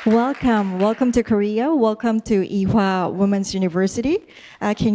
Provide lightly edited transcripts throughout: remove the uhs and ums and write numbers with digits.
Welcome to Korea. Welcome to Ewha Womans University. Can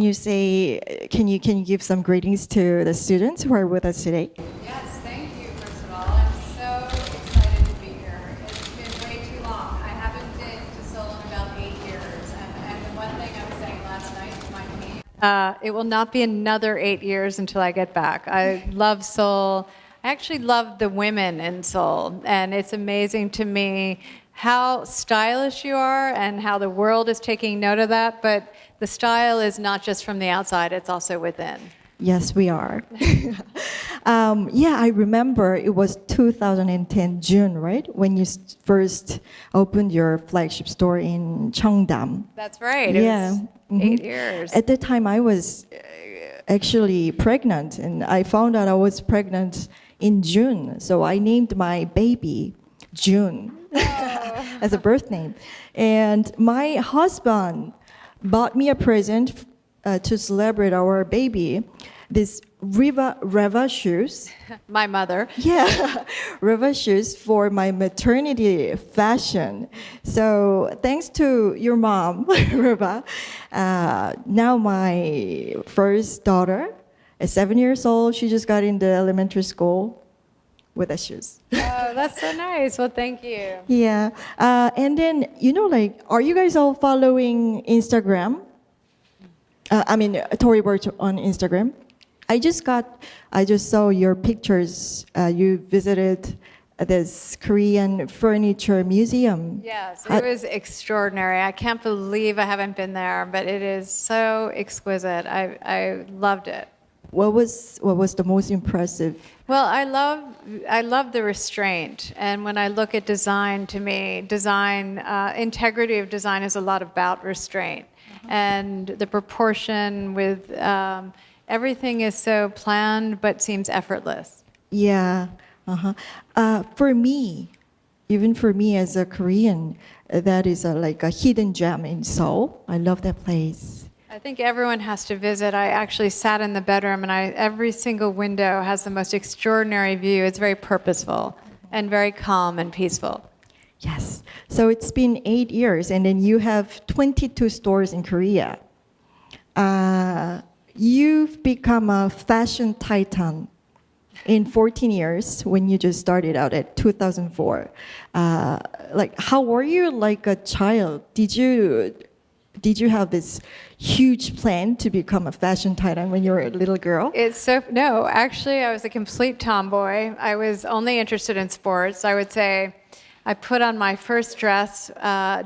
you give some greetings to the students who are with us today? Yes, thank you, first of all. I'm so excited to be here. It's been way too long. I haven't been to Seoul in about 8 years. And the one thing I was saying last night to my team, it will not be another 8 years until I get back. I love Seoul. I actually love the women in Seoul. And it's amazing to me how stylish you are and how the world is taking note of that. But the style is not just from the outside, it's also within. Yes, we are. I remember it was 2010 June, right? When you first opened your flagship store in Cheongdam. That's right. Yeah. It was 8 years. At the time, I was actually pregnant, and I found out I was pregnant in June. So I named my baby June as a birth name. And my husband bought me a present to celebrate our baby, this Reva shoes. My mother. Yeah, Reva shoes for my maternity fashion. So thanks to your mom, Reva, now my first daughter is 7 years old. She just got into elementary school with the shoes. Oh, that's so nice. Well, thank you. Yeah, and then, are you guys all following Instagram? Tory Burch on Instagram. I just saw your pictures. You visited this Korean furniture museum. Yes, it was extraordinary. I can't believe I haven't been there, but it is so exquisite. I loved it. What was the most impressive? Well, I love the restraint, and when I look at design, to me, integrity of design is a lot about restraint, and the proportion with everything is so planned but seems effortless. Yeah, for me, even for me as a Korean, that is like a hidden gem in Seoul. I love that place. I think everyone has to visit. I actually sat in the bedroom, and every single window has the most extraordinary view. It's very purposeful and very calm and peaceful. Yes. So it's been 8 years, and then you have 22 stores in Korea. You've become a fashion titan in 14 years when you just started out at 2004. How were you like a child? Did you have this huge plan to become a fashion titan when you were a little girl? No, actually, I was a complete tomboy. I was only interested in sports. I would say I put on my first dress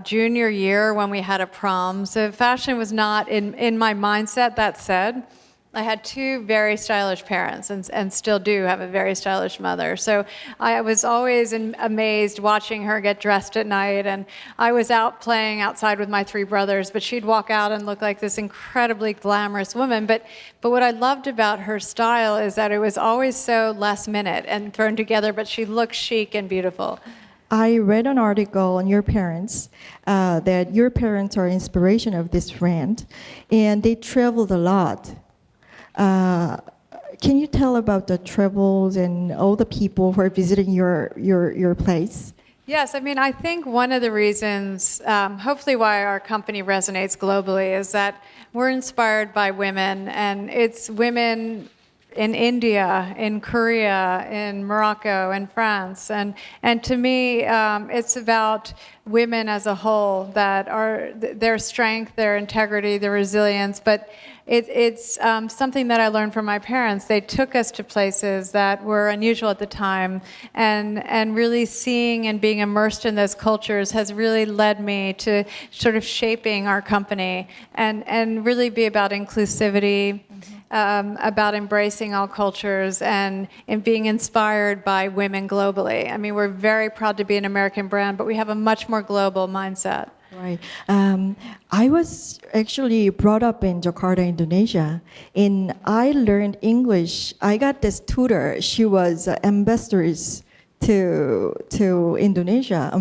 junior year when we had a prom. So fashion was not in my mindset. That said, I had two very stylish parents and still do have a very stylish mother. So I was always amazed watching her get dressed at night. And I was out playing outside with my three brothers, but she'd walk out and look like this incredibly glamorous woman. But what I loved about her style is that it was always so last minute and thrown together, but she looked chic and beautiful. I read an article on your parents that your parents are inspiration of this brand, and they traveled a lot. Can you tell about the travels and all the people who are visiting your place? Yes, I think one of the reasons, hopefully why our company resonates globally, is that we're inspired by women, and it's women in India, in Korea, in Morocco, in France. And to me, it's about women as a whole, that are their strength, their integrity, their resilience. But it's something that I learned from my parents. They took us to places that were unusual at the time, and really seeing and being immersed in those cultures has really led me to sort of shaping our company and really be about inclusivity, about embracing all cultures and being inspired by women globally. We're very proud to be an American brand, but we have a much more global mindset. Right. I was actually brought up in Jakarta, Indonesia, and I learned English. I got this tutor. She was ambassadors to Indonesia,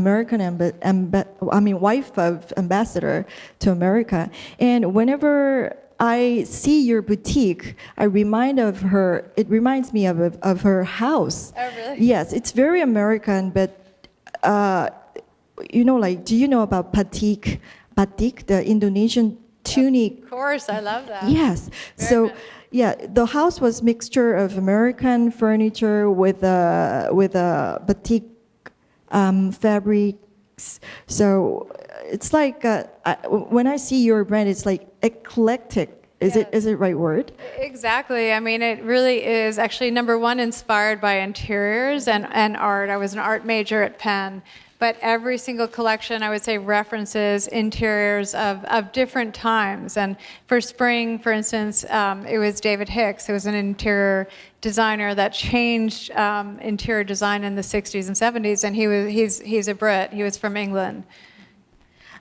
wife of ambassador to America. And whenever I see your boutique, it reminds me of her house. Oh, really? Yes, it's very American, but like, do you know about batik? Batik, the Indonesian tunic. Of course, I love that. Yes. Very So, much. yeah, the house was mixture of American furniture with a batik fabrics. So it's like when I see your brand, it's like eclectic. Is Yes. it right word? Exactly. I mean, it really is actually number one inspired by interiors and art. I was an art major at Penn, but every single collection, I would say, references interiors of different times. And for spring, for instance, it was David Hicks, who was an interior designer that changed interior design in the 60s and 70s, and he's a Brit. He was from England.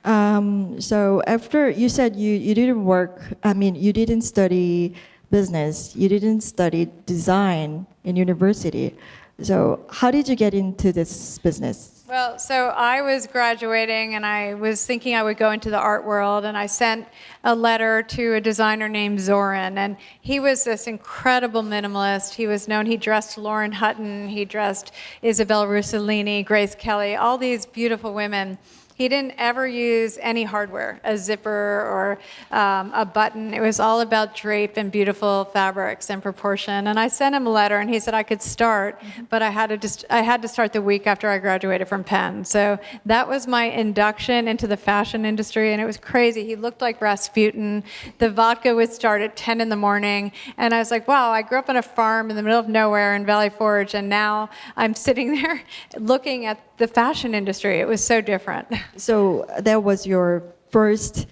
So after you said you didn't work, you didn't study business, you didn't study design in university. So how did you get into this business? Well, so I was graduating and I was thinking I would go into the art world, and I sent a letter to a designer named Zoran, and he was this incredible minimalist. He was known, he dressed Lauren Hutton, he dressed Isabel Rossellini, Grace Kelly, all these beautiful women. He didn't ever use any hardware, a zipper or a button. It was all about drape and beautiful fabrics and proportion. And I sent him a letter, and he said I could start, but I had to start the week after I graduated from Penn. So that was my induction into the fashion industry, and it was crazy. He looked like Rasputin. The vodka would start at 10 in the morning, and I was like, wow, I grew up on a farm in the middle of nowhere in Valley Forge, and now I'm sitting there looking at the fashion industry. It was so different. So that was your first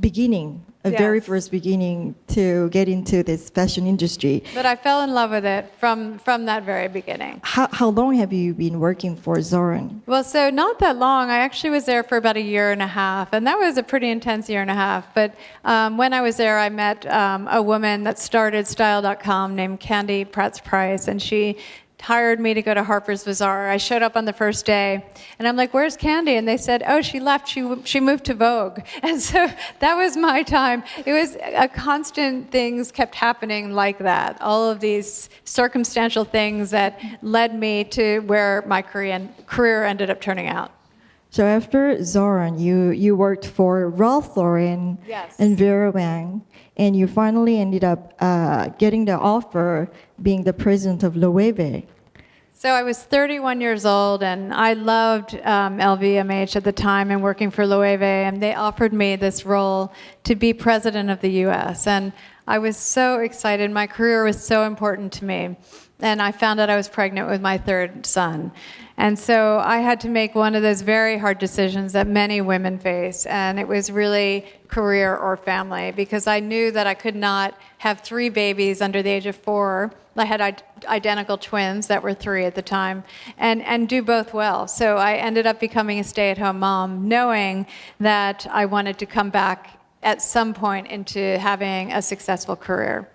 beginning, very Yes. first beginning to get into this fashion industry. But I fell in love with it from that very beginning. How long have you been working for Zoran? Well, so not that long. I actually was there for about a year and a half, and that was a pretty intense year and a half. But when I was there, I met a woman that started Style.com named Candy Pratt-Price, and she hired me to go to Harper's Bazaar. I showed up on the first day, and I'm like, where's Candy? And they said, oh, she left. She moved to Vogue. And so that was my time. It was a constant things kept happening like that. All of these circumstantial things that led me to where my career ended up turning out. So after Zoran, you worked for Ralph Lauren Yes. and Vera Wang, and you finally ended up getting the offer being the president of Loewe. So I was 31 years old, and I loved LVMH at the time and working for Loewe, and they offered me this role to be president of the U.S., and I was so excited. My career was so important to me, and I found out I was pregnant with my third son. And so I had to make one of those very hard decisions that many women face, and it was really career or family, because I knew that I could not have 3 babies under the age of 4. I had identical twins that were 3 at the time, and do both well. So I ended up becoming a stay-at-home mom, knowing that I wanted to come back at some point into having a successful career.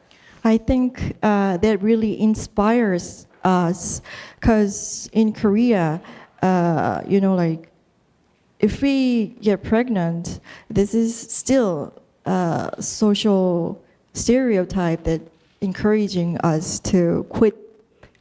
I think that really inspires us, because in Korea, like, if we get pregnant, this is still a social stereotype that encouraging us to quit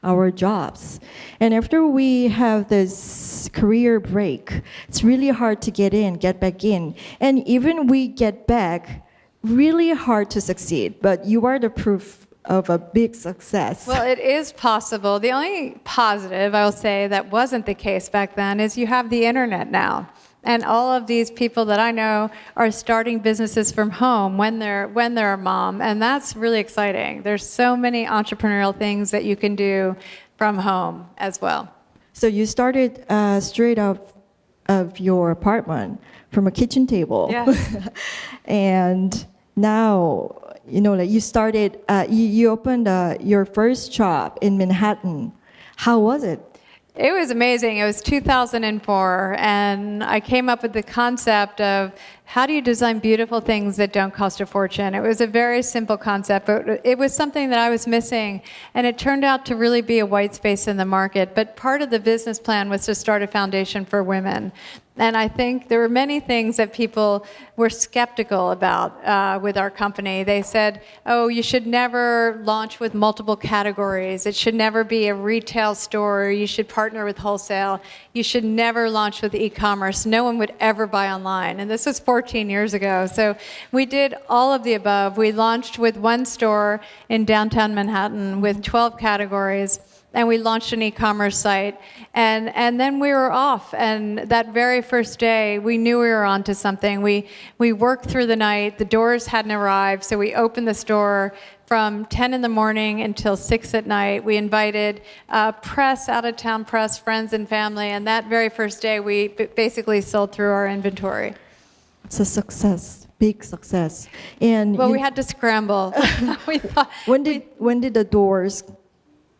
our jobs. And after we have this career break, it's really hard to get back in. And even we get back, really hard to succeed. But you are the proof of a big success. Well, it is possible. The only positive, I will say, that wasn't the case back then is you have the internet now. And all of these people that I know are starting businesses from home when they're a mom, and that's really exciting. There's so many entrepreneurial things that you can do from home as well. So you started straight up of your apartment from a kitchen table. Yes. And now, like you started, you opened your first shop in Manhattan. How was it? It was amazing. It was 2004, and I came up with the concept of how do you design beautiful things that don't cost a fortune? It was a very simple concept, but it was something that I was missing, and it turned out to really be a white space in the market. But part of the business plan was to start a foundation for women. And I think there were many things that people were skeptical about with our company. They said, oh, you should never launch with multiple categories. It should never be a retail store. You should partner with wholesale. You should never launch with e-commerce. No one would ever buy online. And this was 14 years ago. So we did all of the above. We launched with one store in downtown Manhattan with 12 categories. And we launched an e-commerce site, and then we were off. And that very first day, we knew we were onto something. We worked through the night. The doors hadn't arrived, so we opened the store from 10 in the morning until 6 at night. We invited press, out-of-town press, friends and family, and that very first day, we basically sold through our inventory. It's a success, big success. And well, we had to scramble. We thought, when did the doors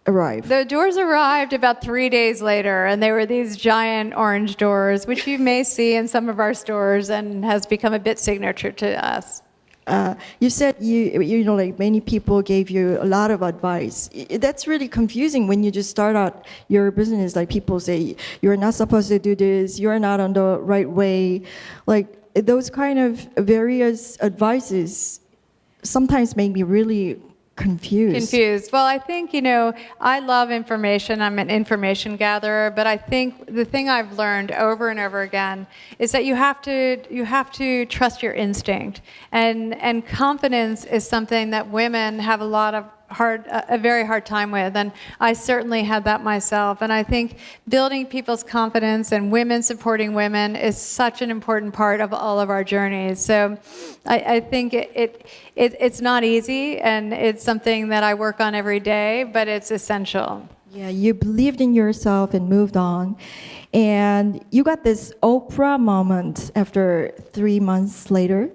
arrive? The doors arrived about 3 days later, and they were these giant orange doors, which you may see in some of our stores and has become a bit signature to us. You said you know, like many people gave you a lot of advice. That's really confusing when you just start out your business. Like people say, you're not supposed to do this, you're not on the right way. Like those kind of various advices sometimes make me really confused. Well, I think, you know, I love information. I'm an information gatherer, but I think the thing I've learned over and over again is that you have to trust your instinct. And confidence is something that women have a very hard time with, and I certainly had that myself. And I think building people's confidence and women supporting women is such an important part of all of our journeys. So I think it's not easy, and it's something that I work on every day, but it's essential. Yeah, you believed in yourself and moved on. And you got this Oprah moment after 3 months later.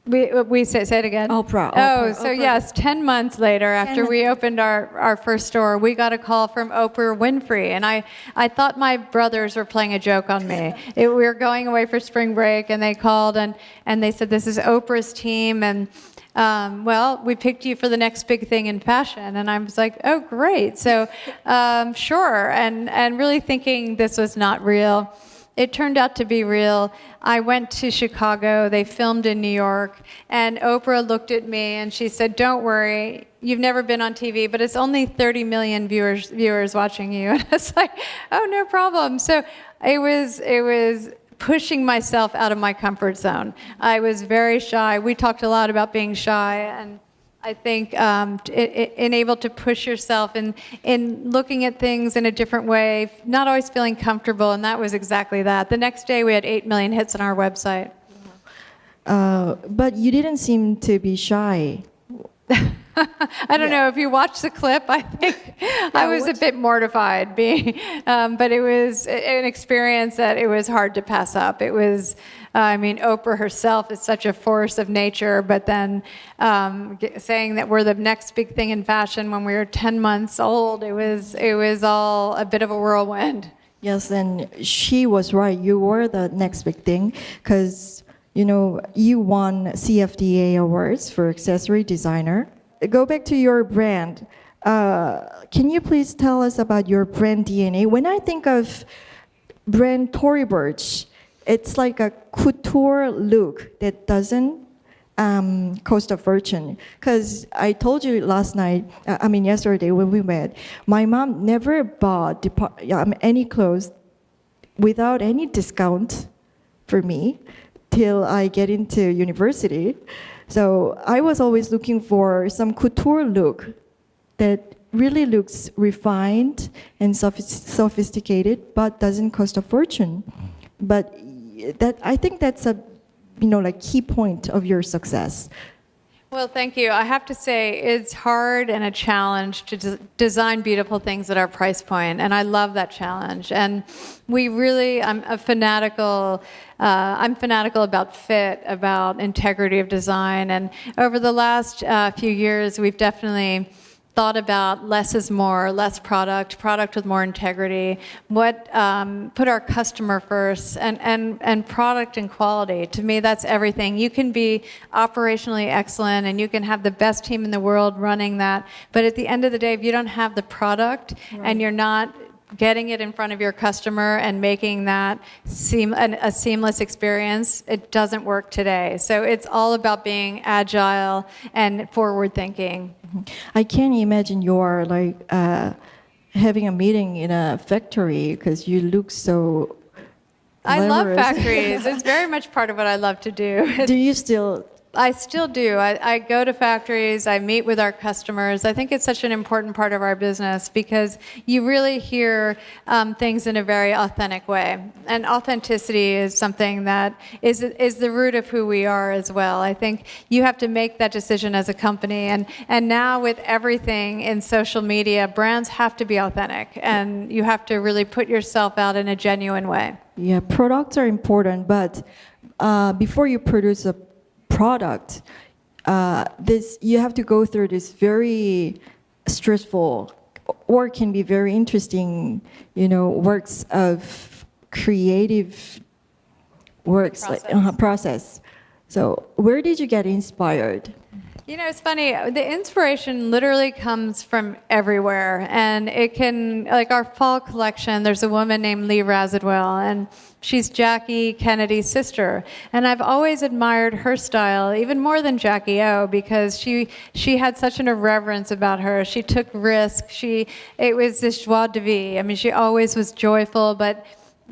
We say it again. Oprah. Oh, so Oprah. yes, 10 months later, after we opened our first store, we got a call from Oprah Winfrey, and I thought my brothers were playing a joke on me. We were going away for spring break, and they called and they said, "This is Oprah's team, and well, we picked you for the next big thing in fashion." And I was like, "Oh, great!" So sure, and really thinking this was not real. It turned out to be real. I went to Chicago, they filmed in New York, and Oprah looked at me and she said, "Don't worry, you've never been on TV, but it's only 30 million viewers watching you." And I was like, "Oh, no problem." So it was pushing myself out of my comfort zone. I was very shy. We talked a lot about being shy, and I think able to push yourself in looking at things in a different way, not always feeling comfortable, and that was exactly that. The next day we had 8 million hits on our website. But you didn't seem to be shy. I don't know if you watched the clip. I think I was a bit mortified, but it was an experience that it was hard to pass up. It was, Oprah herself is such a force of nature, but then saying that we're the next big thing in fashion when we were 10 months old, it was all a bit of a whirlwind. Yes, and she was right. You were the next big thing because, you know, you won CFDA awards for accessory designer. Go back to your brand. Can you please tell us about your brand DNA? When I think of brand Tory Burch, it's like a couture look that doesn't cost a fortune. Because I told you yesterday when we met, my mom never bought any clothes without any discount for me till I get into university. So I was always looking for some couture look that really looks refined and sophisticated, but doesn't cost a fortune. But I think that's a key point of your success. Well, thank you. I have to say it's hard and a challenge to design beautiful things at our price point, and I love that challenge. And I'm fanatical about fit, about integrity of design. And over the last few years, we've definitely thought about less is more, less product with more integrity, put our customer first, and product and quality. To me, that's everything. You can be operationally excellent and you can have the best team in the world running that, but at the end of the day, if you don't have the product and you're not getting it in front of your customer and making that a seamless experience, it doesn't work today. So it's all about being agile and forward thinking. I can't imagine you're like having a meeting in a factory because you look so I love glamorous. factories. It's very much part of what I love to do. Do you still? I still do. I go to factories, I meet with our customers. I think it's such an important part of our business because you really hear things in a very authentic way. And authenticity is something that is the root of who we are as well. I think you have to make that decision as a company. And now with everything in social media, brands have to be authentic. And you have to really put yourself out in a genuine way. Yeah, products are important, but before you produce a product, you have to go through this very stressful or can be very interesting, works of creative works process. So where did you get inspired? It's funny. The inspiration literally comes from everywhere. And it can, like our fall collection, there's a woman named Lee Razadwell, and she's Jackie Kennedy's sister. And I've always admired her style, even more than Jackie O, because she had such an irreverence about her. She took risks. It was this joie de vivre. I mean, she always was joyful, but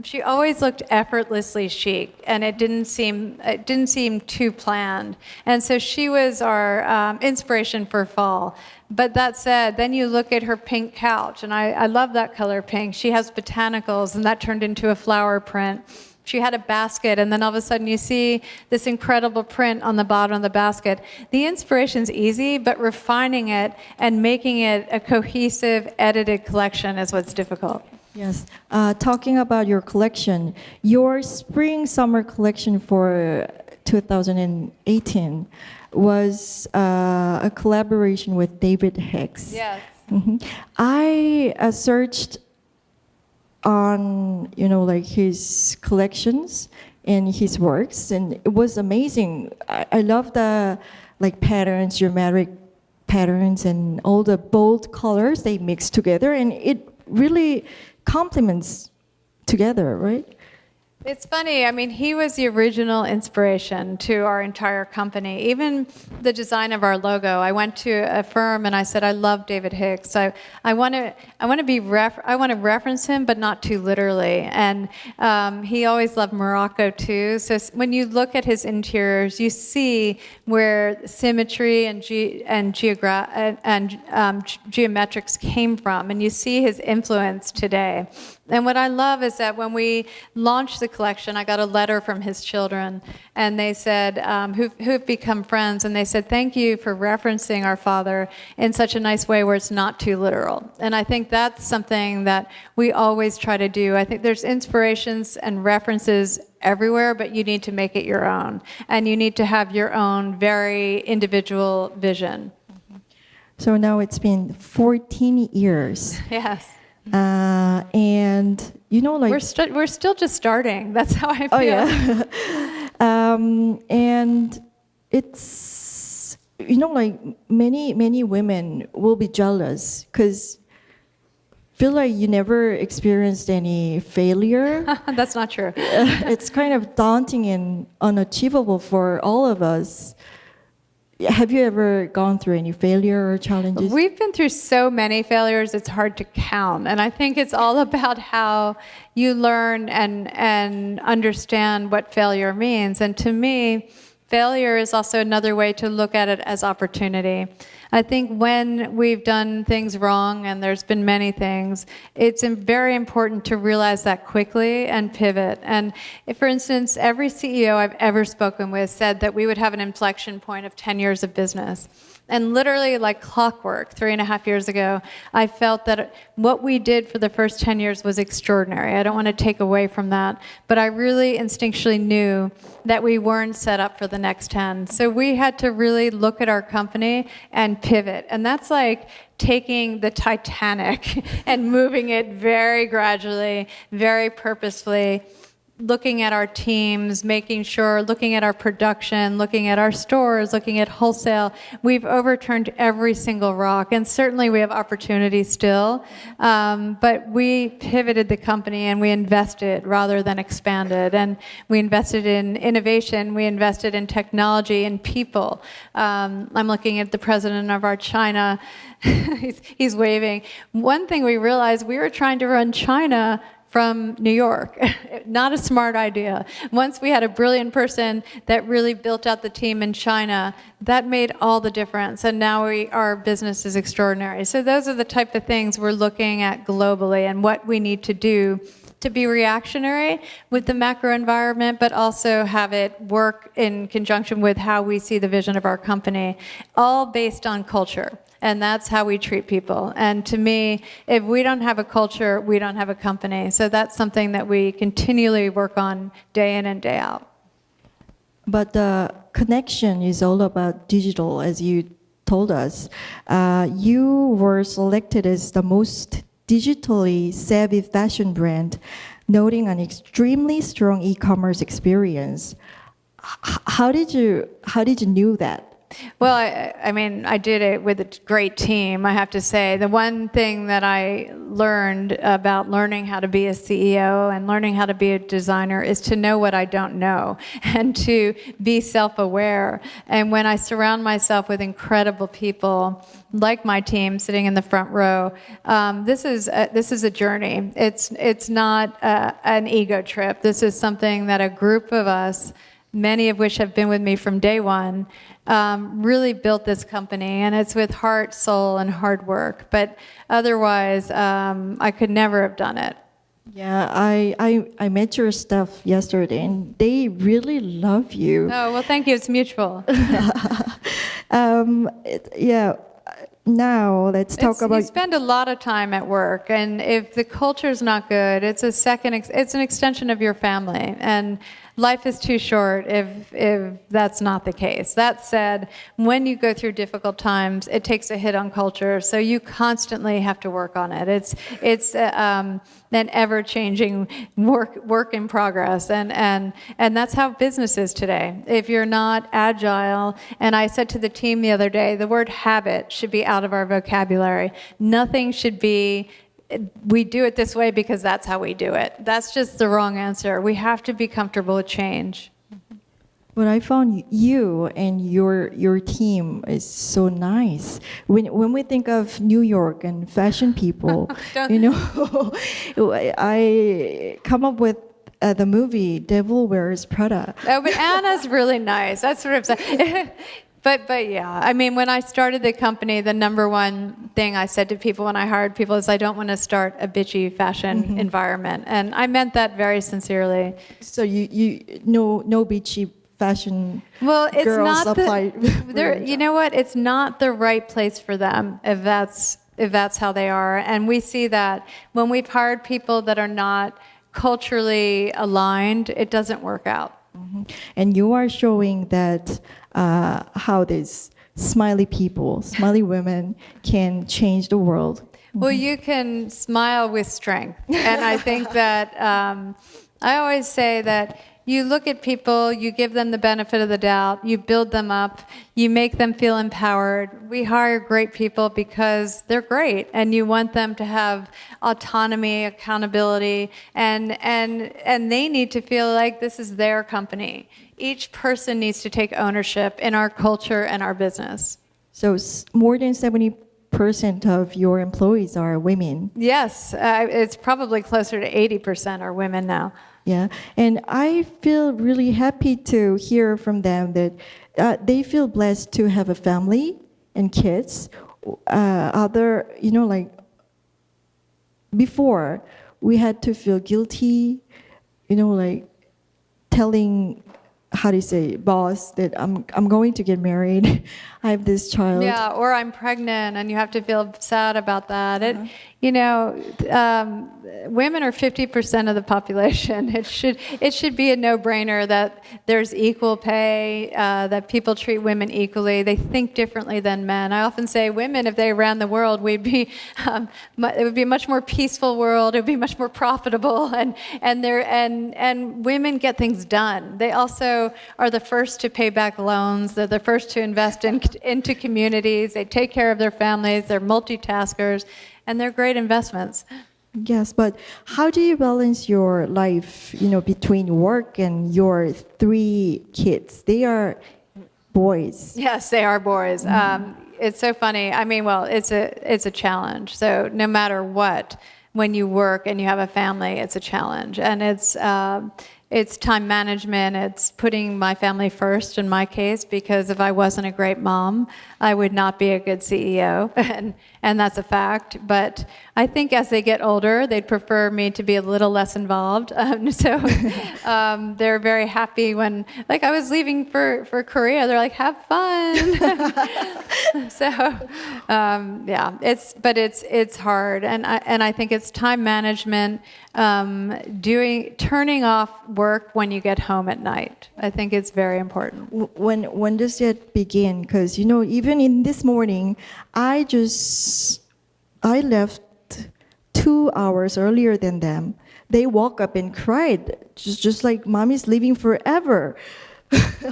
she always looked effortlessly chic, and it didn't seem too planned. And so she was our inspiration for fall. But that said, then you look at her pink couch, and I love that color pink. She has botanicals, and that turned into a flower print. She had a basket, and then all of a sudden you see this incredible print on the bottom of the basket. The inspiration's easy, but refining it and making it a cohesive, edited collection is what's difficult. Yes. Talking about your collection, your spring-summer collection for 2018 was a collaboration with David Hicks. Yes. Mm-hmm. I searched on, his collections and his works, and it was amazing. I love the patterns, geometric patterns, and all the bold colors they mix together, and it really complements together, right? It's funny. I mean, he was the original inspiration to our entire company. Even the design of our logo. I went to a firm and I said, I love David Hicks. I want to reference him, but not too literally. And he always loved Morocco too. So when you look at his interiors, you see where symmetry and geometrics came from, and you see his influence today. And what I love is that when we launched the collection, I got a letter from his children, and they said, who've become friends, and they said, thank you for referencing our father in such a nice way where it's not too literal. And I think that's something that we always try to do. I think there's inspirations and references everywhere, but you need to make it your own. And you need to have your own very individual vision. So now it's been 14 years. Yes. And we're still just starting. That's how I feel. Oh yeah. And it's many women will be jealous because feel like you never experienced any failure. That's not true. It's kind of daunting and unachievable for all of us. Have you ever gone through any failure or challenges? We've been through so many failures, it's hard to count. And I think it's all about how you learn and understand what failure means. And to me, failure is also another way to look at it as opportunity. I think when we've done things wrong, and there's been many things, it's very important to realize that quickly and pivot. And if, for instance, every CEO I've ever spoken with said that we would have an inflection point of 10 years of business. And literally like clockwork, 3.5 years ago, I felt that what we did for the first 10 years was extraordinary. I don't want to take away from that, but I really instinctually knew that we weren't set up for the next 10. So we had to really look at our company and pivot. And that's like taking the Titanic and moving it very gradually, very purposefully, looking at our teams, making sure, looking at our production, looking at our stores, looking at wholesale. We've overturned every single rock, and certainly we have opportunities still, but we pivoted the company and we invested rather than expanded, and we invested in innovation, we invested in technology and people. I'm looking at the president of our China, he's waving. One thing we realized, we were trying to run China from New York. Not a smart idea. Once we had a brilliant person that really built out the team in China, that made all the difference, and now our business is extraordinary. So those are the type of things we're looking at globally and what we need to do to be reactionary with the macro environment, but also have it work in conjunction with how we see the vision of our company, all based on culture. And that's how we treat people. And to me, if we don't have a culture, we don't have a company. So that's something that we continually work on day in and day out. But the connection is all about digital, as you told us. You were selected as the most digitally savvy fashion brand, noting an extremely strong e-commerce experience. How did you know that? Well, I mean, I did it with a great team, I have to say. The one thing that I learned about learning how to be a CEO and learning how to be a designer is to know what I don't know and to be self-aware. And when I surround myself with incredible people, like my team sitting in the front row, this is a journey. It's not an ego trip. This is something that a group of us, many of which have been with me from day one, really built this company, and it's with heart, soul, and hard work. But otherwise, I could never have done it. Yeah, I met your staff yesterday, and they really love you. Oh, well, thank you. It's mutual. Yeah. Now let's talk about. You spend a lot of time at work, and if the culture's not good, it's an extension of your family, and life is too short if that's not the case. That said, when you go through difficult times, it takes a hit on culture, so you constantly have to work on it. It's an ever-changing work in progress, and that's how business is today. If you're not agile, and I said to the team the other day, the word habit should be out of our vocabulary. Nothing should be, we do it this way because that's how we do it. That's just the wrong answer. We have to be comfortable with change. But I found you and your team is so nice. When we think of New York and fashion people, I come up with the movie Devil Wears Prada. Oh, but Anna's really nice. That's what I'm saying. But yeah, I mean, when I started the company, the number one thing I said to people when I hired people is I don't want to start a bitchy fashion environment, and I meant that very sincerely. So you no bitchy fashion. Well, it's girls not apply. you know what? It's not the right place for them if that's how they are, and we see that when we've hired people that are not culturally aligned, it doesn't work out. And you are showing that how these smiley people, smiley women can change the world. Well, you can smile with strength. And I think that I always say that you look at people, you give them the benefit of the doubt, you build them up, you make them feel empowered. We hire great people because they're great, and you want them to have autonomy, accountability, and they need to feel like this is their company. Each person needs to take ownership in our culture and our business. So more than 70% of your employees are women. Yes, it's probably closer to 80% are women now. Yeah, and I feel really happy to hear from them that they feel blessed to have a family and kids. Before we had to feel guilty, telling, how do you say, boss that I'm going to get married, I have this child. Yeah, or I'm pregnant, and you have to feel sad about that. women are 50% of the population. It should be a no-brainer that there's equal pay, that people treat women equally. They think differently than men. I often say women, if they ran the world, it would be a much more peaceful world. It would be much more profitable, and women get things done. They also are the first to pay back loans. They're the first to invest into communities. They take care of their families. They're multitaskers. And they're great investments. Yes, but how do you balance your life, between work and your 3 kids? They are boys. Yes, they are boys. It's so funny. I mean, well, it's a challenge. So no matter what, when you work and you have a family, it's a challenge, and it's time management. It's putting my family first in my case, because if I wasn't a great mom, I would not be a good CEO, and that's a fact. But I think as they get older, they'd prefer me to be a little less involved. So they're very happy when, like, I was leaving for Korea. They're like, "Have fun." So yeah, it's hard, and I think it's time management. Turning off work when you get home at night. I think it's very important. When does it begin? Because even in this morning, I left 2 hours earlier than them. They woke up and cried, just like mommy's leaving forever.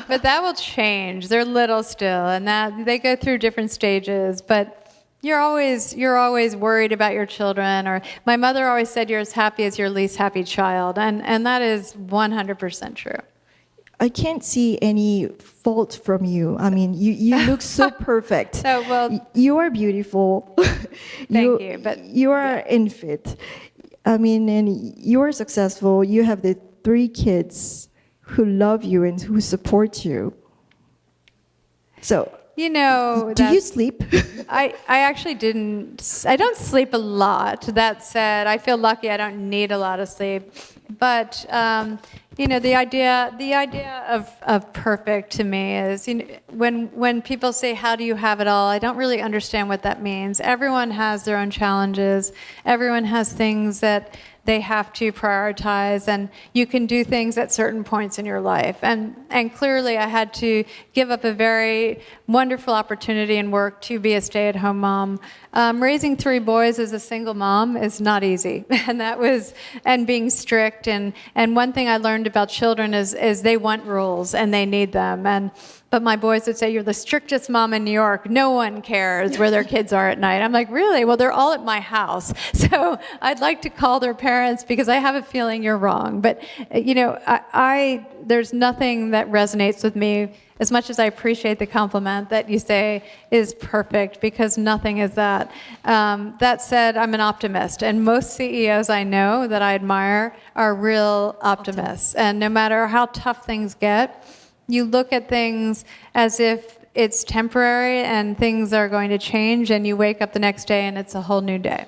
But that will change. They're little still, and that they go through different stages. But you're always worried about your children. Or my mother always said, "You're as happy as your least happy child," and that is 100% true. I can't see any fault from you. I mean, you look so perfect. So, well, you are beautiful. Thank you. But you are fit. I mean, and you are successful. You have the 3 kids who love you and who support you. So, do you sleep? I actually didn't. I don't sleep a lot. That said, I feel lucky. I don't need a lot of sleep. But the idea of perfect to me is, when people say, "How do you have it all?" I don't really understand what that means. Everyone has their own challenges. Everyone has things that they have to prioritize, and you can do things at certain points in your life. And clearly I had to give up a very wonderful opportunity in work to be a stay-at-home mom. Raising 3 boys as a single mom is not easy, and being strict. And one thing I learned about children is they want rules and they need them. But my boys would say, "You're the strictest mom in New York. No one cares where their kids are at night." I'm like, "Really? Well, they're all at my house. So I'd like to call their parents because I have a feeling you're wrong." But, there's nothing that resonates with me as much as I appreciate the compliment that you say is perfect, because nothing is that. That said, I'm an optimist, and most CEOs I know that I admire are real optimists. And no matter how tough things get, you look at things as if it's temporary and things are going to change, and you wake up the next day and it's a whole new day.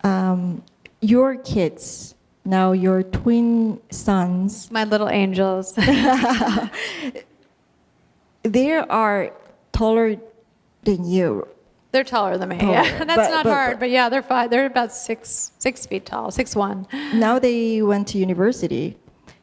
Mm-hmm. Your kids, now your twin sons. My little angels. They are taller than you. They're taller than me. Yeah, that's not hard. But yeah, they're 5. They're about 6 feet tall, 6'1". Now they went to university.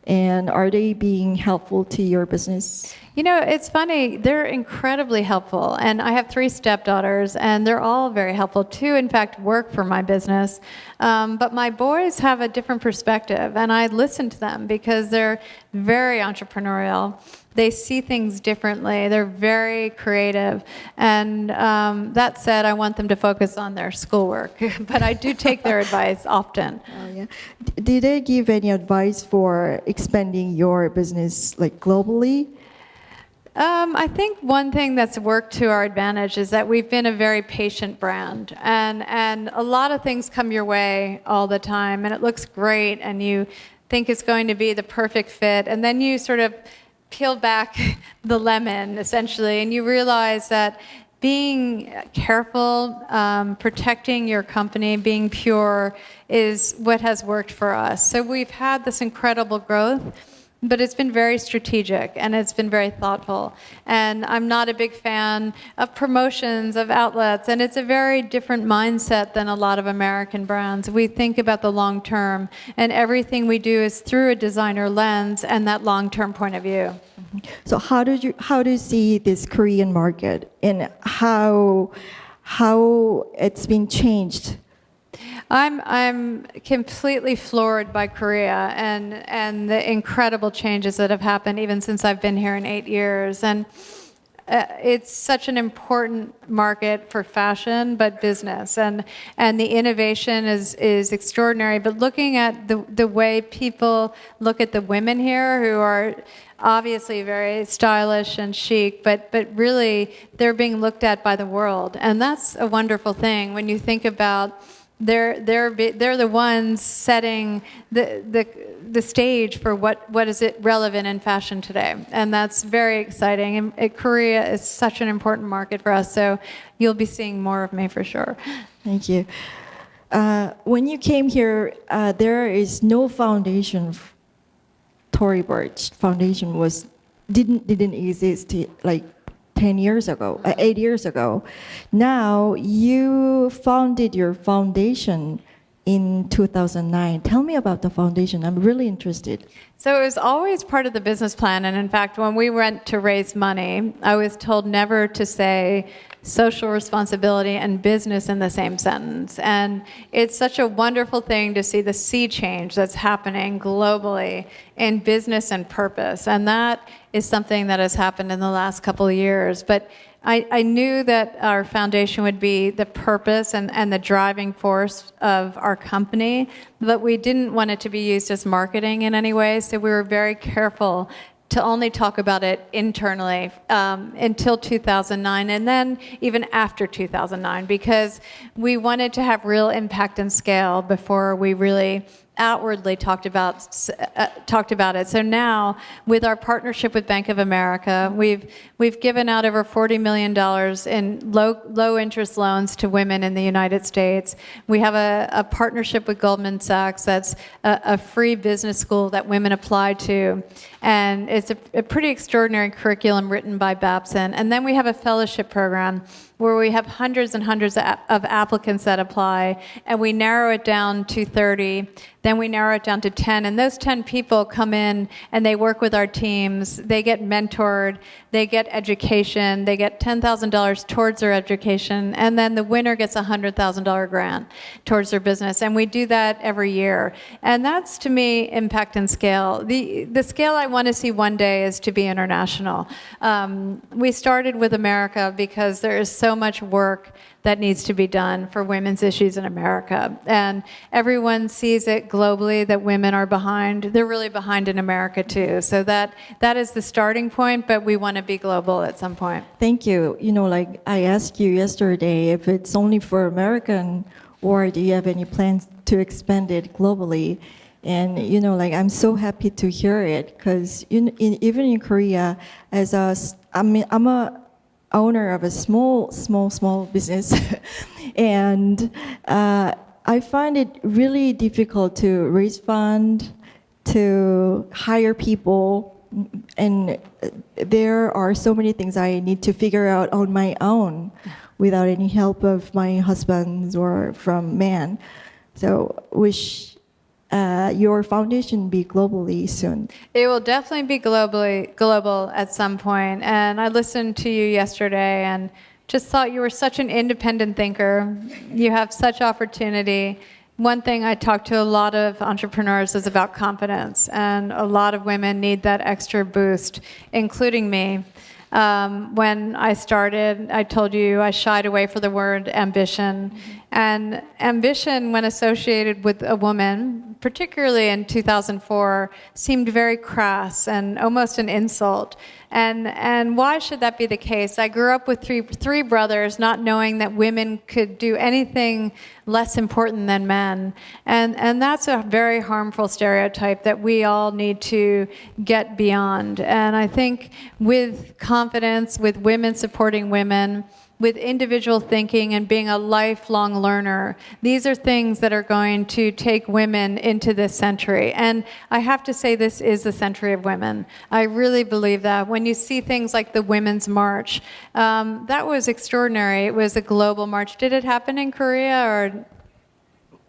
And are they being helpful to your business? It's funny. They're incredibly helpful. And I have 3 stepdaughters, and they're all very helpful. 2, in fact, work for my business. But my boys have a different perspective, and I listen to them because they're very entrepreneurial. They see things differently. They're very creative. And that said, I want them to focus on their schoolwork. But I do take their advice often. Oh, yeah. Did they give any advice for expanding your business, like, globally? I think one thing that's worked to our advantage is that we've been a very patient brand, and a lot of things come your way all the time, and it looks great, and you think it's going to be the perfect fit, and then you sort of peel back the lemon, essentially, and you realize that being careful, protecting your company, being pure is what has worked for us. So we've had this incredible growth. but it's been very strategic and it's been very thoughtful. And I'm not a big fan of promotions, of outlets, and it's a very different mindset than a lot of American brands. We think about the long term, and everything we do is through a designer lens and that long-term point of view. So how do you see this Korean market and how it's been changed? I'm completely floored by Korea and the incredible changes that have happened even since I've been here in 8 years. And it's such an important market for fashion, but business. And the innovation is extraordinary. But looking at the way people look at the women here, who are obviously very stylish and chic, but really they're being looked at by the world. And that's a wonderful thing when you think about they're the ones setting the stage for what is it relevant in fashion today, and that's very exciting. And Korea is such an important market for us, so you'll be seeing more of me for sure. Thank you. When you came here, there is no foundation. Tory Burch Foundation didn't exist like 10 years ago, 8 years ago. Now you founded your foundation in 2009. Tell me about the foundation. I'm really interested. So it was always part of the business plan. And in fact, when we went to raise money, I was told never to say social responsibility and business in the same sentence. And it's such a wonderful thing to see the sea change that's happening globally in business and purpose. And that is something that has happened in the last couple of years. But I knew that our foundation would be the purpose and the driving force of our company, but we didn't want it to be used as marketing in any way. So we were very careful to only talk about it internally until 2009, and then even after 2009, because we wanted to have real impact and scale before we really outwardly talked about it. So now, with our partnership with Bank of America, we've given out over $40 million in low interest loans to women in the United States. We have a partnership with Goldman Sachs that's a free business school that women apply to, and it's a pretty extraordinary curriculum written by Babson. And then we have a fellowship program where we have hundreds and hundreds of applicants that apply, and we narrow it down to 30, then we narrow it down to 10, and those 10 people come in and they work with our teams, they get mentored, they get education, they get $10,000 towards their education, and then the winner gets a $100,000 grant towards their business, and we do that every year. And that's, to me, impact and scale. The scale I want to see one day is to be international. We started with America because there is so much work that needs to be done for women's issues in America. And everyone sees it globally that women are behind. They're really behind in America too. So that is the starting point, but we want to be global at some point. Thank you. You know, like I asked you yesterday if it's only for American, or do you have any plans to expand it globally? And, you know, like I'm so happy to hear it, because even in Korea, I'm a owner of a small business, and I find it really difficult to raise fund, to hire people, and there are so many things I need to figure out on my own without any help of my husband or from man. So wish your foundation be globally soon. It will definitely be global at some point. And I listened to you yesterday and just thought you were such an independent thinker. You have such opportunity. One thing I talk to a lot of entrepreneurs is about confidence, and a lot of women need that extra boost, including me. When I started, I told you I shied away from the word ambition. And ambition, when associated with a woman, particularly in 2004, seemed very crass and almost an insult. And why should that be the case? I grew up with three brothers, not knowing that women could do anything less important than men. And that's a very harmful stereotype that we all need to get beyond. And I think with confidence, with women supporting women, with individual thinking and being a lifelong learner. These are things that are going to take women into this century. And I have to say, this is the century of women. I really believe that. When you see things like the Women's March, that was extraordinary. It was a global march. Did it happen in Korea or?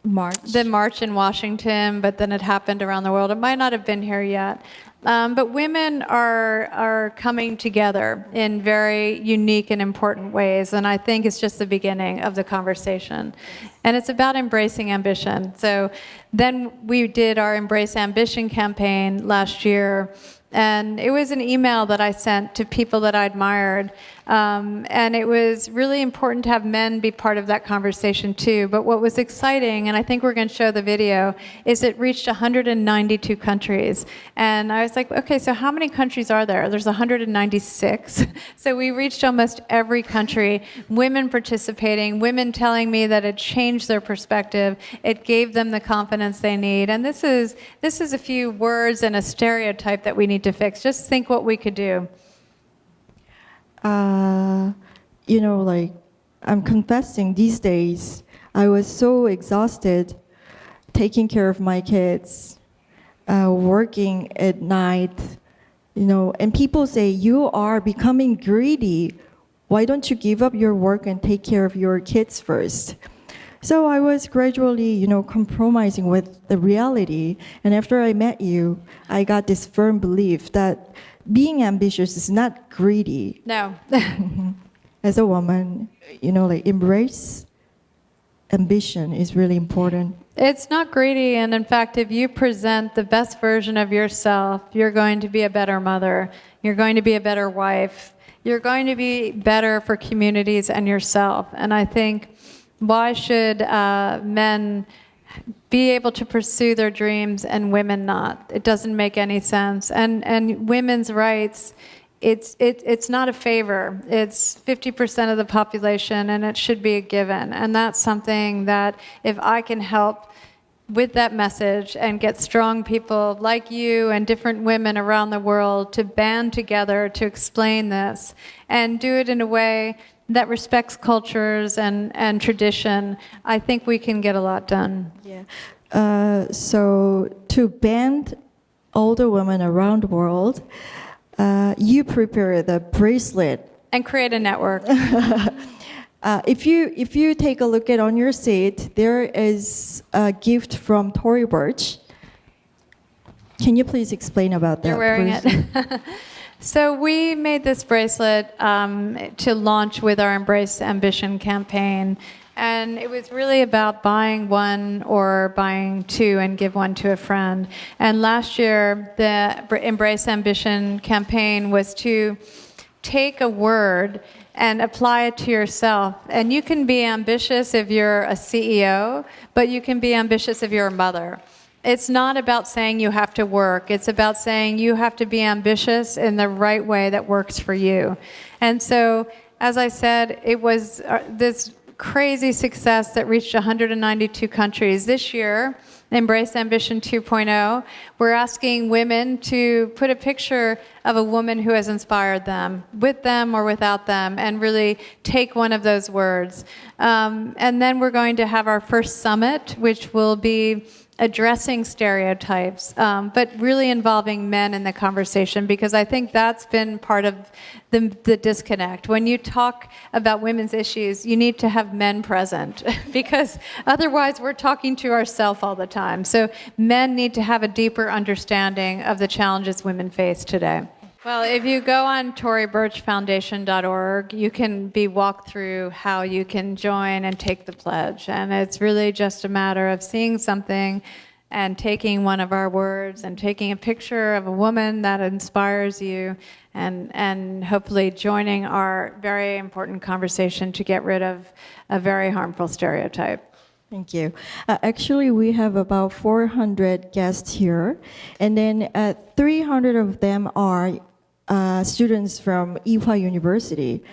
The march in Washington, but then it happened around the world. It might not have been here yet. But women are coming together in very unique and important ways, and I think it's just the beginning of the conversation. And it's about embracing ambition. So then we did our Embrace Ambition campaign last year, and it was an email that I sent to people that I admired. And it was really important to have men be part of that conversation too. But what was exciting, and I think we're going to show the video, is it reached 192 countries. And I was like, okay, so how many countries are there? There's 196. So we reached almost every country, women participating, women telling me that it changed their perspective. It gave them the confidence they need. And this is a few words and a stereotype that we need to fix. Just think what we could do. Like, I'm confessing these days, I was so exhausted taking care of my kids, working at night, and people say, you are becoming greedy. Why don't you give up your work and take care of your kids first? So I was gradually, compromising with the reality. And after I met you, I got this firm belief that being ambitious is not greedy. No. As a woman, embrace ambition is really important. It's not greedy, and in fact, if you present the best version of yourself, you're going to be a better mother, you're going to be a better wife, you're going to be better for communities and yourself. And I think, why should men be able to pursue their dreams and women not? It doesn't make any sense. And women's rights, it's not a favor. It's 50% of the population, and it should be a given. And that's something that if I can help with that message and get strong people like you and different women around the world to band together to explain this and do it in a way that respects cultures and tradition, I think we can get a lot done. Yeah. So to band older women around the world, you prepare the bracelet. And create a network. If you take a look at on your seat, there is a gift from Tory Burch. Can you please explain about that? You're wearing it. So we made this bracelet to launch with our Embrace Ambition campaign. And it was really about buying one or buying two and give one to a friend. And last year, the Embrace Ambition campaign was to take a word and apply it to yourself. And you can be ambitious if you're a CEO, but you can be ambitious if you're a mother. It's not about saying you have to work. It's about saying you have to be ambitious in the right way that works for you. And so, as I said, it was this crazy success that reached 192 countries. This year, Embrace Ambition 2.0, we're asking women to put a picture of a woman who has inspired them, with them or without them, and really take one of those words. And then we're going to have our first summit, which will be addressing stereotypes, but really involving men in the conversation, because I think that's been part of the disconnect. When you talk about women's issues, you need to have men present, because otherwise we're talking to ourselves all the time. So men need to have a deeper understanding of the challenges women face today. Well, if you go on torybirchfoundation.org, you can be walked through how you can join and take the pledge. And it's really just a matter of seeing something and taking one of our words and taking a picture of a woman that inspires you and hopefully joining our very important conversation to get rid of a very harmful stereotype. Thank you. Actually, we have about 400 guests here, and then 300 of them are students from Ewha University.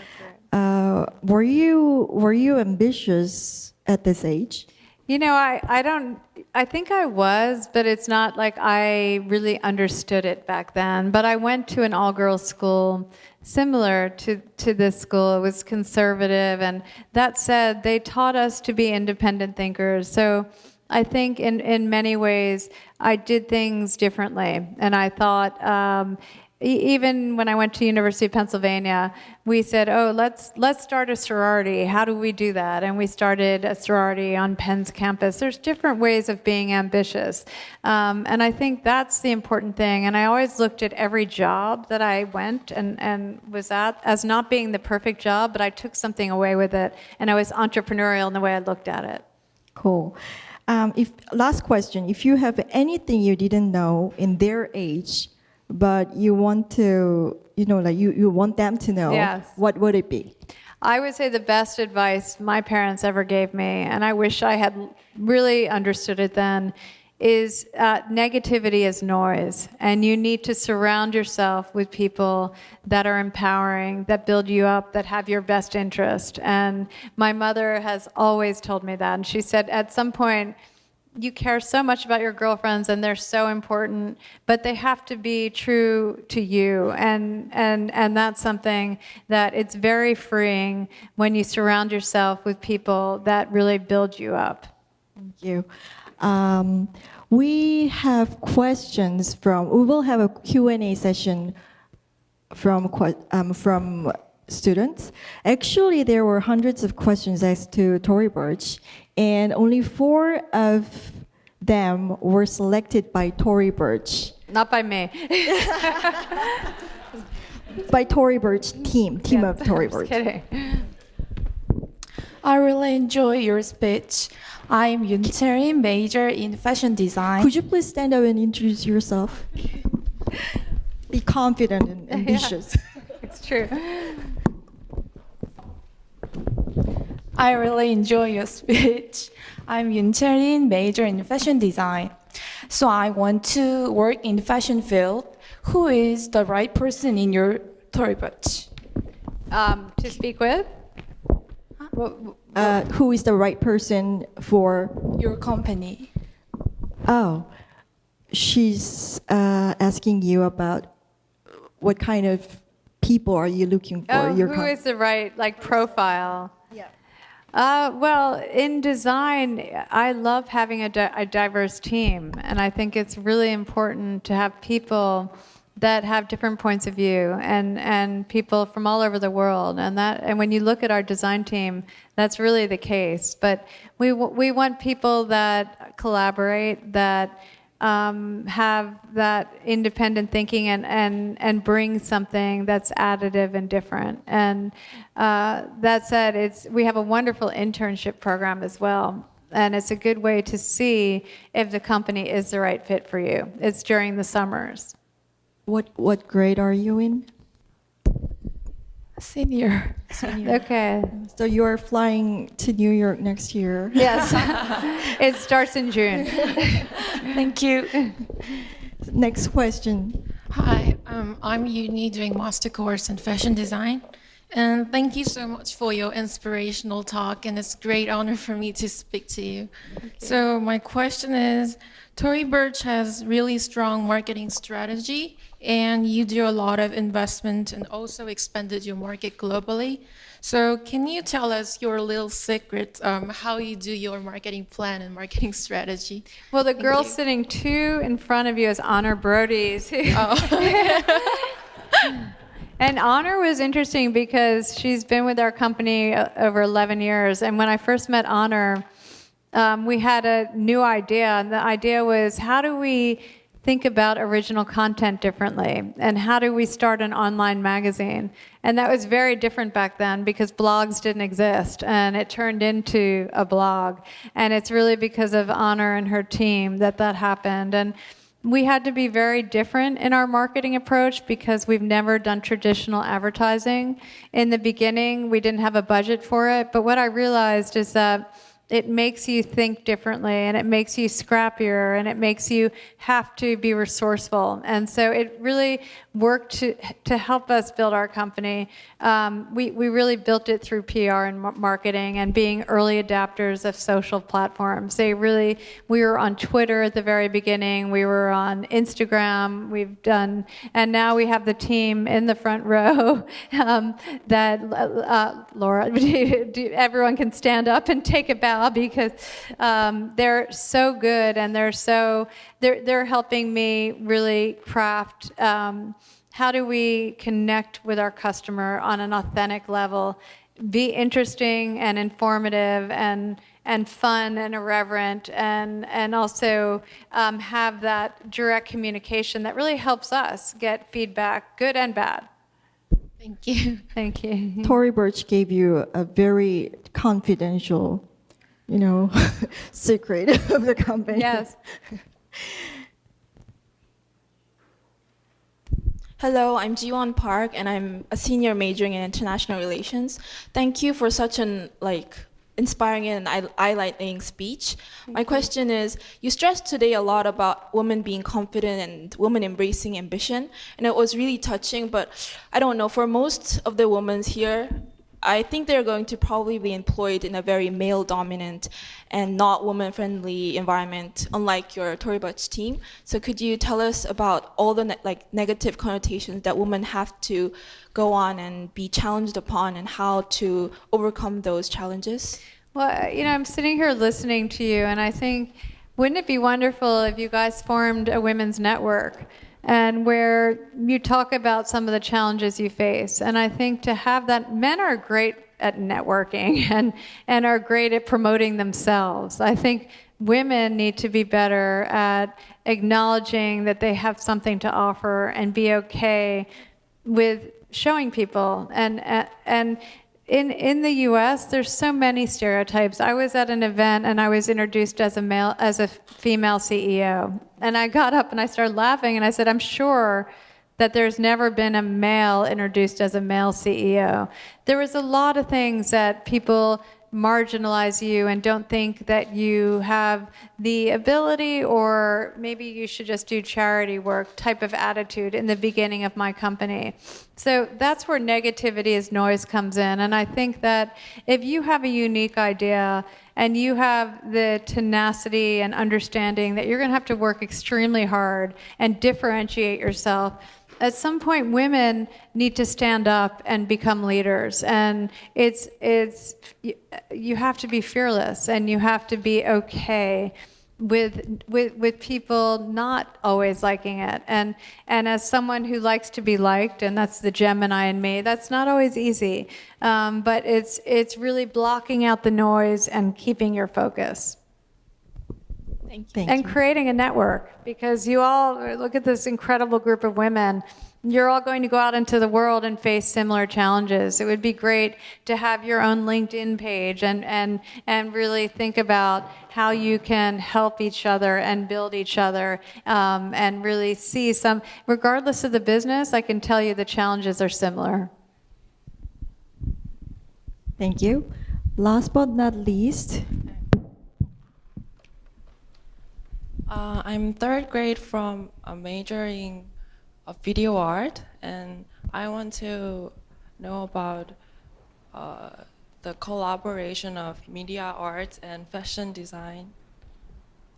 That's right. Were you ambitious at this age? You know, I think I was, but it's not like I really understood it back then. But I went to an all-girls school similar to this school. It was conservative, and that said, they taught us to be independent thinkers. So I think in many ways, I did things differently. And I thought, even when I went to University of Pennsylvania, we said, oh, let's start a sorority. How do we do that? And we started a sorority on Penn's campus. There's different ways of being ambitious. And I think that's the important thing. And I always looked at every job that I went and was at as not being the perfect job, but I took something away with it. And I was entrepreneurial in the way I looked at it. Cool. Last question. If you have anything you didn't know in their age, but you want to, you want them to know, yes, what would it be? I would say the best advice my parents ever gave me, and I wish I had really understood it then, is negativity is noise. And you need to surround yourself with people that are empowering, that build you up, that have your best interest. And my mother has always told me that. And she said, at some point, you care so much about your girlfriends and they're so important, but they have to be true to you. And that's something that it's very freeing when you surround yourself with people that really build you up. Thank you. We have questions we will have a Q&A session from students. Actually, there were hundreds of questions asked to Tory Burch, and only 4 of them were selected by Tory Burch. Not by me. By Tory Burch team Yeah, of Tory I'm Burch. just kidding. I really enjoy your speech. I'm Unitarian major in fashion design. Could you please stand up and introduce yourself? Be confident and ambitious. It's true. I really enjoy your speech. I'm Unitarian major in fashion design. So I want to work in the fashion field. Who is the right person in your Tory Burch? To speak with? Who is the right person for? Your company. Oh, she's asking you about what kind of people are you looking for? Oh, who is the right profile? Yeah. Well, in design, I love having a diverse team, and I think it's really important to have people that have different points of view and people from all over the world. And when you look at our design team, that's really the case. But we want people that collaborate, that have that independent thinking and bring something that's additive and different. And that said, we have a wonderful internship program as well. And it's a good way to see if the company is the right fit for you. It's during the summers. What grade are you in? Senior. Okay. So you are flying to New York next year. Yes. It starts in June. Thank you. Next question. Hi, I'm Uni doing master course in fashion design. And thank you so much for your inspirational talk, and it's a great honor for me to speak to you. So my question is, Tory Burch has really strong marketing strategy, and you do a lot of investment and also expanded your market globally. So can you tell us your little secret, how you do your marketing plan and marketing strategy? Well, the girl sitting 2 in front of you is Honor Brody's. And Honor was interesting because she's been with our company over 11 years. And when I first met Honor, we had a new idea. And the idea was, how do we think about original content differently? And how do we start an online magazine? And that was very different back then because blogs didn't exist. And it turned into a blog. And it's really because of Honor and her team that happened. And we had to be very different in our marketing approach because we've never done traditional advertising. In the beginning, we didn't have a budget for it. But what I realized is that it makes you think differently, and it makes you scrappier, and it makes you have to be resourceful. And so it really worked to help us build our company. We really built it through PR and marketing and being early adapters of social platforms. We were on Twitter at the very beginning. We were on Instagram. And now we have the team in the front row that Laura, everyone can stand up and take a bow because they're so good, and they're helping me really craft how do we connect with our customer on an authentic level, be interesting and informative and fun and irreverent, and also have that direct communication that really helps us get feedback, good and bad. Thank you. Thank you. Tory Burch gave you a very confidential, secret of the company. Yes. Hello, I'm Jiwon Park, and I'm a senior majoring in international relations. Thank you for such an inspiring and highlighting speech. My question is, you stressed today a lot about women being confident and women embracing ambition, and it was really touching, but I don't know, for most of the women here, I think they're going to probably be employed in a very male-dominant and not woman-friendly environment, unlike your Tory Burch team. So could you tell us about all the negative connotations that women have to go on and be challenged upon, and how to overcome those challenges? Well, I'm sitting here listening to you, and I think, wouldn't it be wonderful if you guys formed a women's network, and where you talk about some of the challenges you face? And I think to have that, men are great at networking and are great at promoting themselves. I think women need to be better at acknowledging that they have something to offer and be okay with showing people. And in the U.S., there's so many stereotypes. I was at an event and I was introduced as a female CEO, and I got up and I started laughing and I said, I'm sure that there's never been a male introduced as a male CEO. There was a lot of things that people marginalize you and don't think that you have the ability, or maybe you should just do charity work type of attitude in the beginning of my company. So that's where negativity as noise comes in. And I think that if you have a unique idea and you have the tenacity and understanding that you're going to have to work extremely hard and differentiate yourself, at some point women need to stand up and become leaders. And you have to be fearless, and you have to be okay with people not always liking it. And as someone who likes to be liked, and that's the Gemini in me, that's not always easy. But it's really blocking out the noise and keeping your focus. Thank you. Creating a network, because you all look at this incredible group of women. You're all going to go out into the world and face similar challenges. It would be great to have your own LinkedIn page and really think about how you can help each other and build each other, and really see some, regardless of the business, I can tell you the challenges are similar. Thank you. Last but not least, I'm third grade from a major in video art, and I want to know about the collaboration of media arts and fashion design.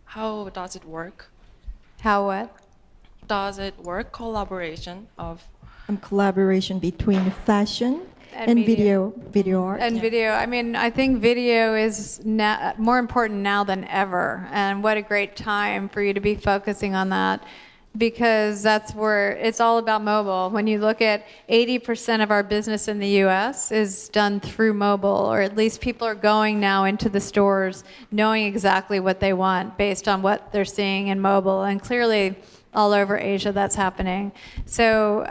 How does it work? How what? Does it work, collaboration of collaboration between fashion and media. video art? And video, I think video is more important now than ever. And what a great time for you to be focusing on that, because that's where it's all about mobile. When you look at 80% of our business in the US is done through mobile, or at least people are going now into the stores knowing exactly what they want based on what they're seeing in mobile. And clearly all over Asia that's happening. So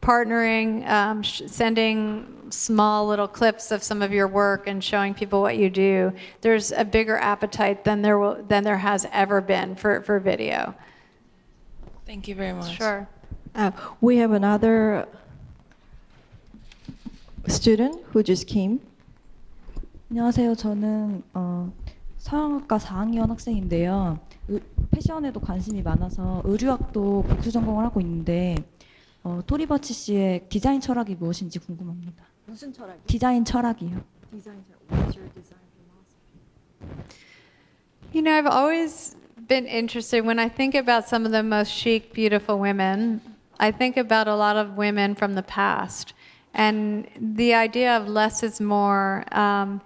partnering, sending small little clips of some of your work and showing people what you do, there's a bigger appetite than there has ever been for video. Thank you very much. Sure. We have another student who just came. 안녕하세요. 저는 서양학과 4학년 학생인데요. 패션에도 관심이 많아서 의류학도 복수 전공을 하고 있는데 토리 버치 씨의 디자인 철학이 무엇인지 궁금합니다. 무슨 철학이요? 디자인 철학이요. 디자인 철학. What's your design philosophy? You know, I've always been interested when I think about some of the most chic, beautiful women. I think about a lot of women from the past. And the idea of less is more,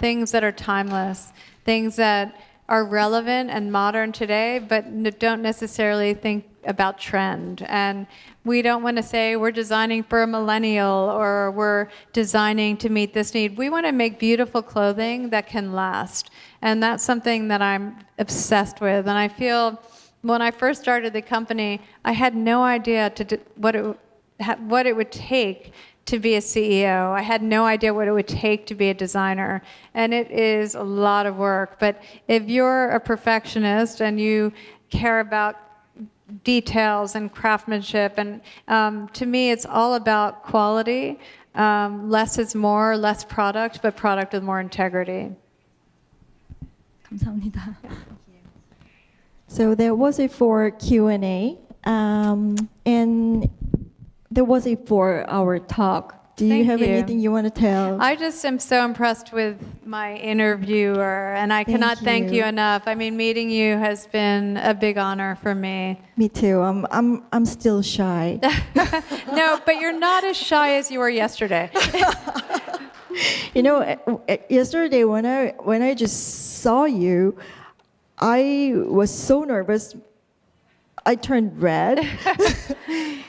things that are timeless, things that are relevant and modern today, but don't necessarily think about trend. And we don't want to say we're designing for a millennial or we're designing to meet this need. We want to make beautiful clothing that can last. And that's something that I'm obsessed with. And I feel when I first started the company, I had no idea what it would take to be a CEO. I had no idea what it would take to be a designer. And it is a lot of work. But if you're a perfectionist and you care about details and craftsmanship, and to me, it's all about quality. Less is more, less product, but product with more integrity. 감사합니다. So there was a for Q&A, and there was a for our talk. Do you Thank have you. anything you want to tell? I just am so impressed with my interviewer, and I cannot thank you enough. I mean, meeting you has been a big honor for me. Me too. I'm still shy. No, but you're not as shy as you were yesterday. You know, yesterday when I just saw you, I was so nervous. I turned red,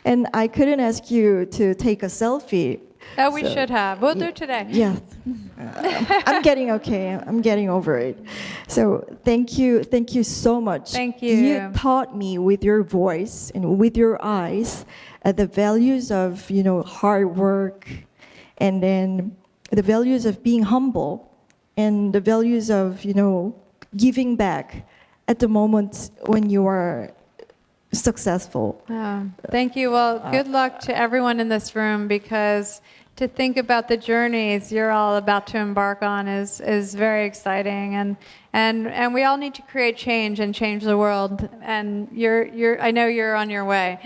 and I couldn't ask you to take a selfie. Oh, we should have. We'll do it today. Yes, I'm getting okay. I'm getting over it. So thank you so much. Thank you. You taught me with your voice and with your eyes the values of hard work, and then the values of being humble, and the values of giving back at the moment when you are successful. Oh, thank you. Well, good luck to everyone in this room, because to think about the journeys you're all about to embark on is very exciting, and we all need to create change and change the world. And I know you're on your way.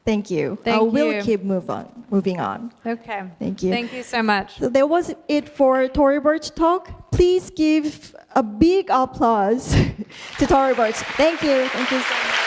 Thank you. Thank I will you. keep moving on. Okay. Thank you. Thank you so much. So that was it for Tory Burch Talk. Please give a big applause to Tory Burch. Thank you. Thank you so much.